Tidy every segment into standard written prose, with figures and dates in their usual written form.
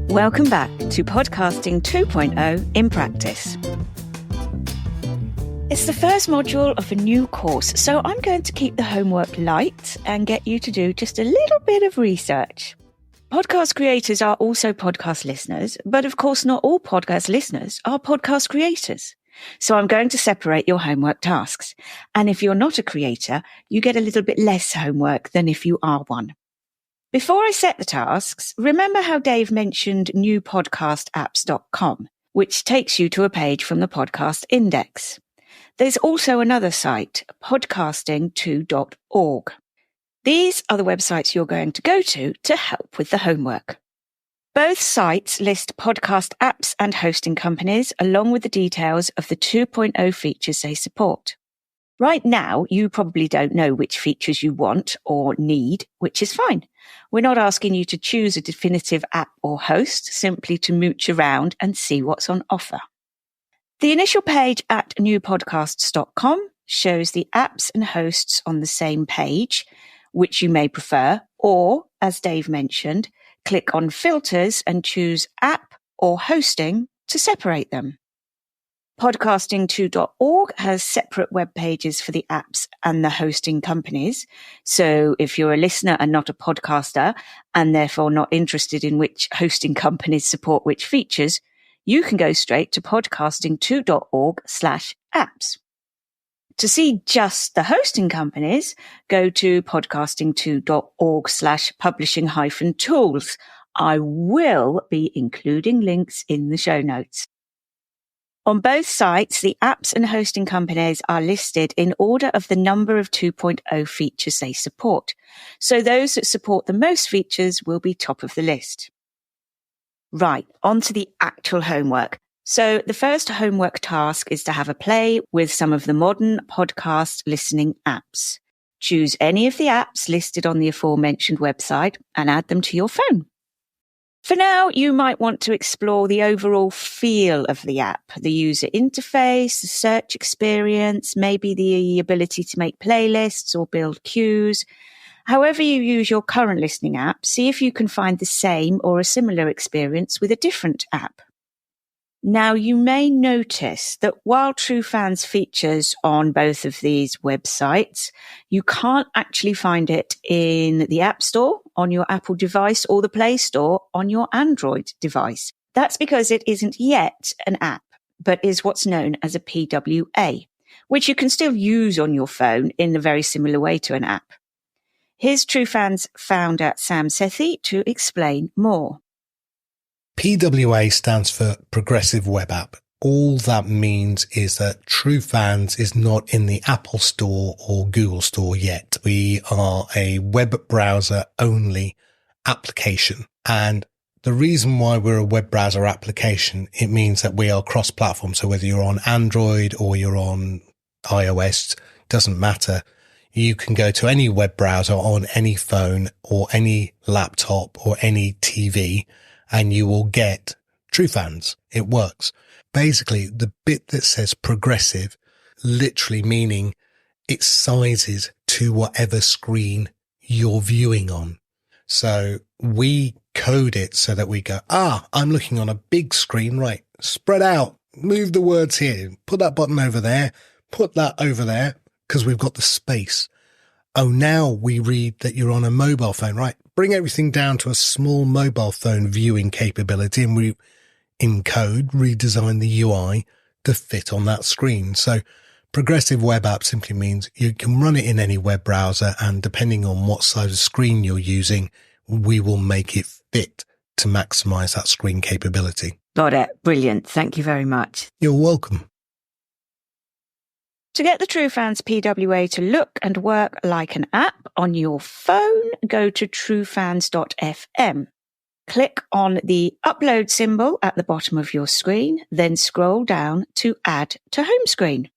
Welcome back to Podcasting 2.0 in Practice. It's the first module of a new course, so I'm going to keep the homework light and get you to do just a little bit of research. Podcast creators are also podcast listeners, but of course not all podcast listeners are podcast creators. So I'm going to separate your homework tasks. And if you're not a creator, you get a little bit less homework than if you are one. Before I set the tasks, remember how Dave mentioned newpodcastapps.com, which takes you to a page from the podcast index. There's also another site, podcasting2.org. These are the websites you're going to go to help with the homework. Both sites list podcast apps and hosting companies along with the details of the 2.0 features they support. Right now, you probably don't know which features you want or need, which is fine. We're not asking you to choose a definitive app or host, simply to mooch around and see what's on offer. The initial page at newpodcasts.com shows the apps and hosts on the same page, which you may prefer, or, as Dave mentioned, click on filters and choose app or hosting to separate them. Podcasting2.org has separate web pages for the apps and the hosting companies. So if you're a listener and not a podcaster and therefore not interested in which hosting companies support which features, you can go straight to podcasting2.org/apps. To see just the hosting companies, go to podcasting2.org/publishing-tools. I will be including links in the show notes. On both sites, the apps and hosting companies are listed in order of the number of 2.0 features they support. So those that support the most features will be top of the list. Right, on to the actual homework. So the first homework task is to have a play with some of the modern podcast listening apps. Choose any of the apps listed on the aforementioned website and add them to your phone. For now, you might want to explore the overall feel of the app, the user interface, the search experience, maybe the ability to make playlists or build queues. However you use your current listening app, see if you can find the same or a similar experience with a different app. Now, you may notice that while TrueFans features on both of these websites, you can't actually find it in the App Store on your Apple device or the Play Store on your Android device. That's because it isn't yet an app, but is what's known as a PWA, which you can still use on your phone in a very similar way to an app. Here's TrueFans founder Sam Sethi to explain more. PWA stands for Progressive Web App. All that means is that TrueFans is not in the Apple Store or Google Store yet. We are a web browser only application. And the reason why we're a web browser application, it means that we are cross-platform. So whether you're on Android or you're on iOS, doesn't matter. You can go to any web browser on any phone or any laptop or any TV, and you will get TrueFans. It works. Basically, the bit that says progressive, literally meaning it sizes to whatever screen you're viewing on. So we code it so that we go, I'm looking on a big screen, right? Spread out, move the words here, put that button over there, put that over there, because we've got the space. Oh, now we read that you're on a mobile phone, right? Bring everything down to a small mobile phone viewing capability, and we redesign the UI to fit on that screen. So progressive web app simply means you can run it in any web browser, and depending on what size of screen you're using, we will make it fit to maximize that screen capability. Got it. Brilliant. Thank you very much. You're welcome. To get the TrueFans PWA to look and work like an app on your phone, go to truefans.fm. Click on the upload symbol at the bottom of your screen, then scroll down to add to home screen.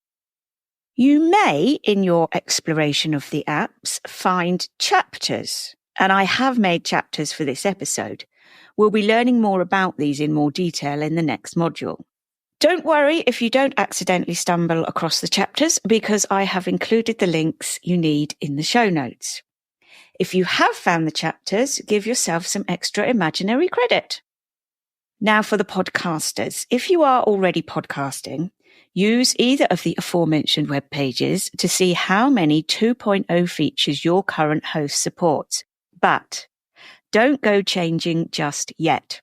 You may, in your exploration of the apps, find chapters, and I have made chapters for this episode. We'll be learning more about these in more detail in the next module. Don't worry if you don't accidentally stumble across the chapters, because I have included the links you need in the show notes. If you have found the chapters, give yourself some extra imaginary credit. Now for the podcasters. If you are already podcasting, use either of the aforementioned web pages to see how many 2.0 features your current host supports. But don't go changing just yet.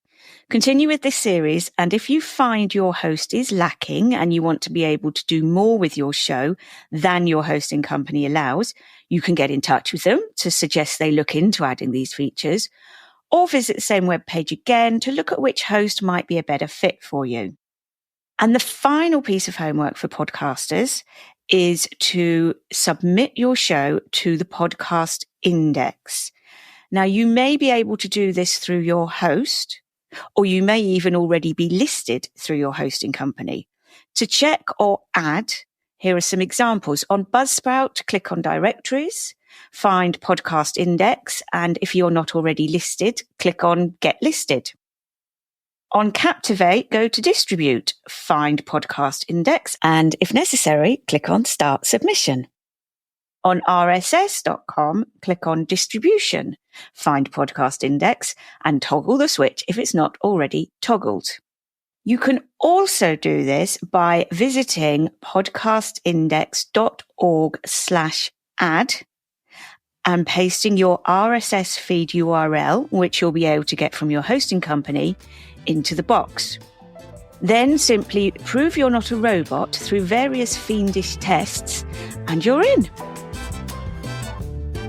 Continue with this series, and if you find your host is lacking and you want to be able to do more with your show than your hosting company allows, you can get in touch with them to suggest they look into adding these features, or visit the same webpage again to look at which host might be a better fit for you. And the final piece of homework for podcasters is to submit your show to the podcast index. Now, you may be able to do this through your host, or you may even already be listed through your hosting company. To check or add, here are some examples. On Buzzsprout, click on Directories, find Podcast Index, and if you're not already listed, click on Get Listed. On Captivate, go to Distribute, find Podcast Index, and if necessary, click on Start Submission. On rss.com, click on Distribution, find Podcast Index, and toggle the switch if it's not already toggled. You can also do this by visiting podcastindex.org/add and pasting your RSS feed URL, which you'll be able to get from your hosting company, into the box. Then simply prove you're not a robot through various fiendish tests, and you're in.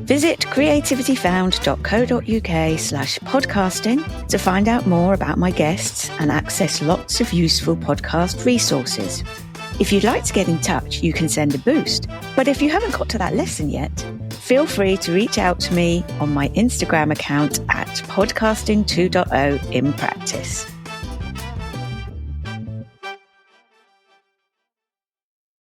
Visit creativityfound.co.uk/podcasting to find out more about my guests and access lots of useful podcast resources. If you'd like to get in touch, you can send a boost. But if you haven't got to that lesson yet, feel free to reach out to me on my Instagram account at podcasting2.0 in practice.